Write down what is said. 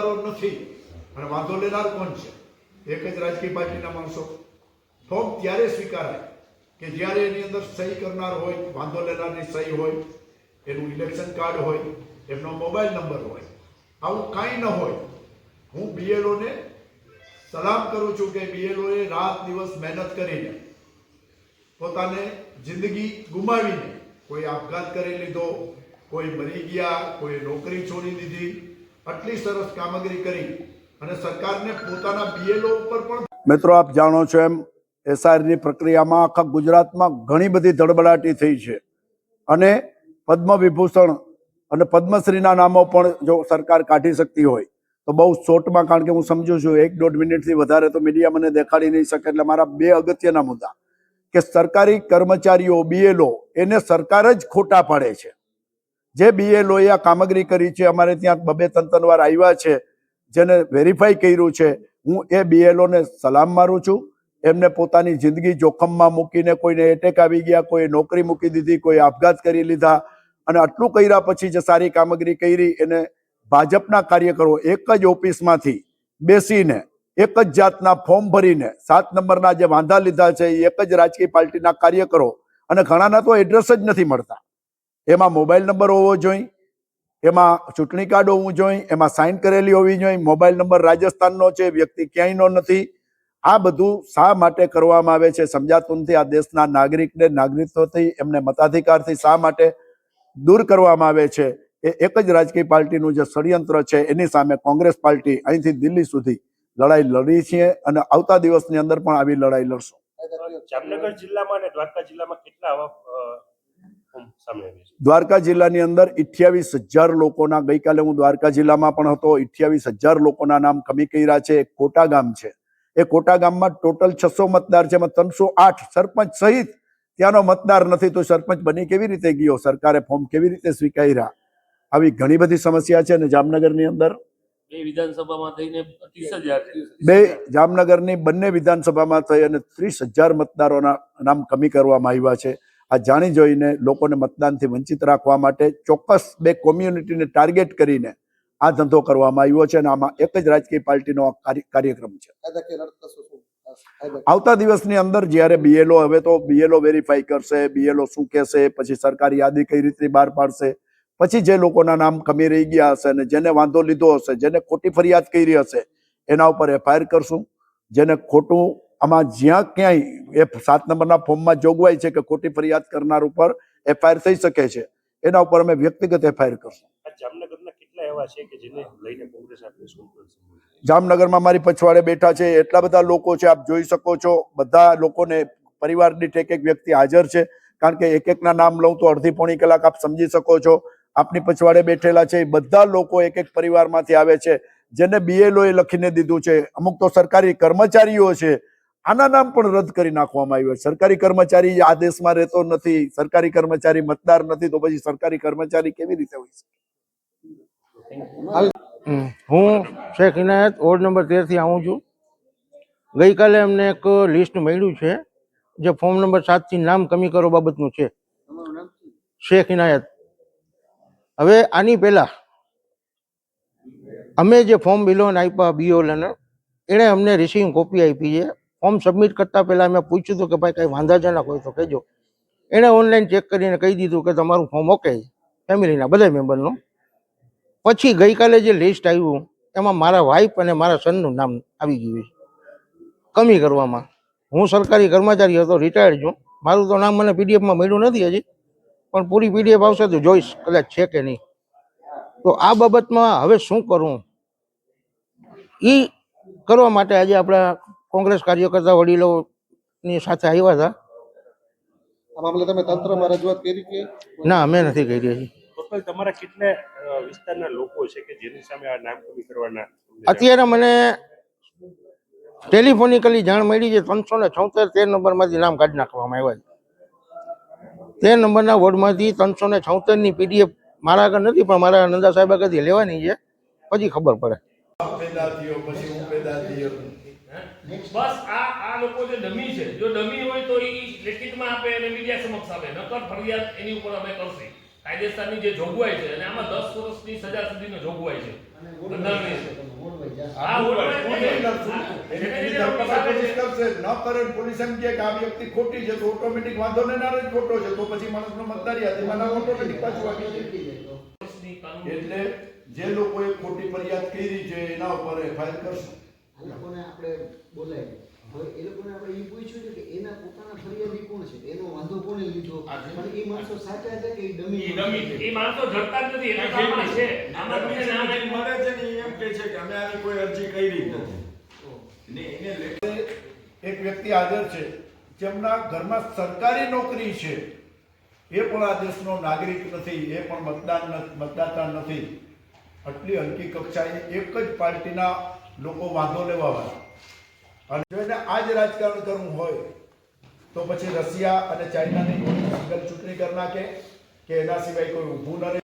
લેનારો નથી અને વાંધો લેનાર કોણ છે? એક જ રાજકીય પાર્ટીના માણસો. ફોર્મ ત્યારે સ્વીકારાય કે જ્યારે એની અંદર સહી કરનાર હોય, વાંધો લેનારની સહી હોય, એનું ઇલેક્શન કાર્ડ હોય, એમનો મોબાઈલ નંબર હોય. આવું કાંઈ ન હોય. હું બીએલઓને સલામ કરું છું કે બીએલઓએ રાત દિવસ મહેનત કરીને પોતાને જિંદગી ગુમાવીને, કોઈ આપઘાત કરી લીધો, કોઈ મરી ગયા, કોઈ નોકરી છોડી દીધી, આટલી સરસ કામગીરી કરી અને સરકારને પોતાના બીએલઓ ઉપર પણ. મિત્રો, આપ જાણો છો એમ એસઆરની પ્રક્રિયામાં આખા ગુજરાતમાં ઘણી બધી ધડબડાટી થઈ છે અને પદ્મ વિભૂષણ અને પદ્મશ્રીના નામો પણ જો સરકાર કાઢી શકતી હોય તો બહુ શોર્ટમાં, કારણ કે હું સમજુ છું 1-1.5 મિનિટથી વધારે તો મીડિયા મને દેખાડી નહીં શકે. એટલે મારા 2 અગત્યના મુદ્દા કે સરકારી કર્મચારીઓ બીએલઓ એને સરકાર જ ખોટા પાડે છે. જે બીએલઓએ આ કામગીરી કરી છે, અમારે ત્યાં 2-3 વાર આવ્યા છે, જેને વેરીફાઈ કર્યું છે, હું એ બીએલઓને સલામ મારું છું. એમને પોતાની જિંદગી જોખમમાં મૂકીને, કોઈને એટેક આવી ગયા, કોઈ નોકરી મૂકી દીધી, કોઈ આપઘાત કરી લીધા અને આટલું કર્યા પછી જે સારી કામગીરી કરી એને ભાજપના કાર્યકરો એક જ ઓફિસમાંથી બેસીને એક જ જાતના ફોર્મ ભરીને 7 નંબરના જે વાંધા લીધા છે એ એક જ રાજકીય પાર્ટીના કાર્યકરો, અને ઘણાના તો એડ્રેસ જ નથી મળતા. એમાં મોબાઈલ નંબર હોવો જોઈએ, એમાં ચૂંટણી કાર્ડ હોવું જોઈએ, એમાં સાઇન કરેલી હોવી જોઈએ. મોબાઈલ નંબર રાજસ્થાનનો છે, વ્યક્તિ ક્યાંયનો નથી. આ બધું શા માટે કરવામાં આવે છે સમજાતું નથી. આ દેશના નાગરિકને નાગરિકત્વથી, એમને મતાધિકારથી શા માટે દૂર કરવામાં આવે છે? એ એક જ રાજકીય પાર્ટીનું જે ષડયંત્ર છે એની સામે કોંગ્રેસ પાર્ટી અહીંથી દિલ્હી સુધી લડાઈ લડી છે અને આવતા દિવસની અંદર પણ આવી લડાઈ લડશું. જામનગર જિલ્લામાં અને દ્વારકા જિલ્લામાં કેટલા આવા સામે આવ્યા છે? દ્વારકા જિલ્લાની અંદર 28,000 લોકોના, ગઈકાલે હું દ્વારકા જિલ્લામાં પણ હતો, 28,000 લોકોના નામ કમી કર્યા છે. એક કોટા ગામ છે, એ કોટા ગામમાં ટોટલ 600 મતદાર છે, એમાં 308 સરપંચ સહિત ત્યાંનો મતદાર નથી. તો સરપંચ બની કેવી રીતે ગયો? સરકારે ફોર્મ કેવી રીતે સ્વીકાર્યા? આવી ઘણી બધી સમસ્યા છે. અને જામનગરની અંદર જામનગરની બંને વિધાનસભામાં થઈ અને 30,000 મતદારોના નામ કમી કરવામાં આવ્યા છે. આ જાણી જોઈને લોકોને મતદાનથી વંચિત રાખવા માટે ચોક્કસ 2 કોમ્યુનિટીને ટાર્ગેટ કરીને આ ધંધો કરવામાં આવ્યો છે અને આમાં એક જ રાજકીય પાર્ટીનો કાર્યક્રમ છે. આવતા દિવસની અંદર જ્યારે બીએલઓ, હવે તો બીએલઓ વેરીફાઈ કરશે, બીએલઓ શું કહેશે, પછી સરકારી યાદી કઈ રીતે બહાર પાડશે, પછી જે લોકોના નામ કમી રહી ગયા હશે અને જેને વાંધો લીધો હશે, જેને ખોટી ફરિયાદ કરી હશે, એના ઉપર એફઆઈઆર કરશું. જેને ખોટું, આમાં જ્યાં ક્યાંય એ 7 નંબરના ફોર્મમાં જોગવાઈ છે કે ખોટી ફરિયાદ કરનાર ઉપર એફઆઈઆર થઈ શકે છે, એના ઉપર અમે વ્યક્તિગત એફઆઈઆર કરશું. જામનગરના કેટલા એવા છે કે જેને લઈને કોંગ્રેસ આપણે શું કરશે? જામનગરમાં મારી પછવાડે બેઠા છે એટલા બધા લોકો છે, આપ જોઈ શકો છો. બધા લોકોને પરિવાર દીઠ એક વ્યક્તિ હાજર છે, કારણ કે એક એકના નામ લઉં તો અડધી-પોણી કલાક આપ સમજી શકો છો. આપની પછવાડે બેઠેલા છે એ બધા લોકો એક એક પરિવારમાંથી આવે છે, જેને બીએલઓએ લખીને દીધું છે. અમુક તો સરકારી કર્મચારીઓ છે, આના નામ પણ રદ કરી નાખવામાં આવ્યું. સરકારી કર્મચારી આ દેશમાં રહેતો નથી, સરકારી કર્મચારી મતદાર નથી, તો પછી સરકારી કર્મચારી કેવી રીતે હોય છે? હું શેખ ઇનાયત વોર્ડ નંબર 13 થી આવું છું. ગઈકાલે અમને એક લિસ્ટ મળ્યું છે જે ફોર્મ નંબર 7 થી નામ કમી કરો બાબતનું છે. શેખ ઇનાયત. હવે આની પહેલા અમે જે ફોર્મ બિલોન આપ્યા બીઓલને, એણે અમને રિસીવિંગ કોપી આપી છે. ફોર્મ સબમિટ કરતા પહેલા મેં પૂછ્યું હતું કે ભાઈ કઈ વાંધાજનક હોય તો કહેજો. એણે ઓનલાઈન ચેક કરીને કહી દીધું કે તમારું ફોર્મ ઓકે, ફેમિલીના બધા મેમ્બરનું. પછી ગઈકાલે જે લિસ્ટ આવ્યું એમાં મારા વાઇફ અને મારા સનનું નામ આવી ગયું છે કમી કરવામાં. હું સરકારી કર્મચારી હતો, રિટાયર્ડ છું. મારું તો નામ મને પીડીએફમાં મળ્યું નથી હજી, પણ પૂરી પીડીએફ આવશે તો જોઈશ કદાચ છે કે નહીં. તો આ બાબતમાં હવે શું કરવું એ કરવા માટે આજે આપણા કોંગ્રેસ કાર્યકર્તા વડીલોની સાથે આવ્યા હતા. આ મામલે તમે તંત્રમાં રજૂઆત કરી કે? ના, અમે નથી કરી હજી. ટોટલ તમારા કેટલા વિસ્તારના લોકો છે કે જેની સામે આ નામ કમી કરવાના? અત્યારે મને ટેલિફોનિકલી જાણ મળી છે 376 13 નંબરમાંથી નામ કાઢી નાખવામાં આવ્યા છે. 13 નંબરના વોર્ડમાંથી 376 ની પીડીએફ મારા આગળ નથી, પણ મારા નંદા સાહેબ આગળથી લેવાની છે, પછી ખબર પડે. બસ આ લોકો જે ડમી છે, જો ડમી હોય તો એ લેખિતમાં આપે અને મીડિયા સમક્ષ આપે, નકર ફરિયાદ એની ઉપર અમે કરશી. કાયદેસરની જે જોગવાઈ છે અને આમાં 10 વર્ષની સજા સુધીની જોગવાઈ છે બંધારણની છે. આ વોટમાં હું નહીં લડશું. એની ધરપકડ પોલીસ કરશે. ન કરે ને પોલીસ એમ કહે કે આ વ્યક્તિ ખોટી છે તો ઓટોમેટિક વાંધો લેનાર જ ખોટો છે, તો પછી માણસનો મતદાર યાદીમાં નામ ઓટોમેટિક પાછું આવી જાય. વર્ષની કાનૂન એટલે જે લોકોએ ખોટી ફરિયાદ કરી છે એના ઉપર એફઆઈઆર કરશું. આ લોકોને આપણે બોલાવી હવે એ લોકોને આપણે એ પૂછ્યું છે કે એના પોતાના ફરિયાદી કોણ છે, એનો વાંધો કોને લીધો, પણ એ માણસો સાચા છે કે એ ડમી ઈ ડમી છે. ઈ માણસો જડતા જ નથી, એટલે તો આમાં છે. આમાં તમને નામ આપ્યું. મળે છે ને ઈ એમ કહે છે કે અમે આની કોઈ અરજી કરી નથી ને એને એક વ્યક્તિ હાજર છે જેમના ઘરમાં સરકારી નોકરી છે, એ પણ આ દેશનો નાગરિક નથી, એ પણ મતદાતા નથી. આટલી હલકી કક્ષાએ એક જ પાર્ટીના લોકો વાંધો લેવાવાળા, અને જો એને આ જ રાજકારણ કરવું હોય તો પછી રશિયા અને ચાઇનાની સિંગલ ચૂંટણી કરી નાખે કે એના સિવાય કોઈ ઊભું ન રહે.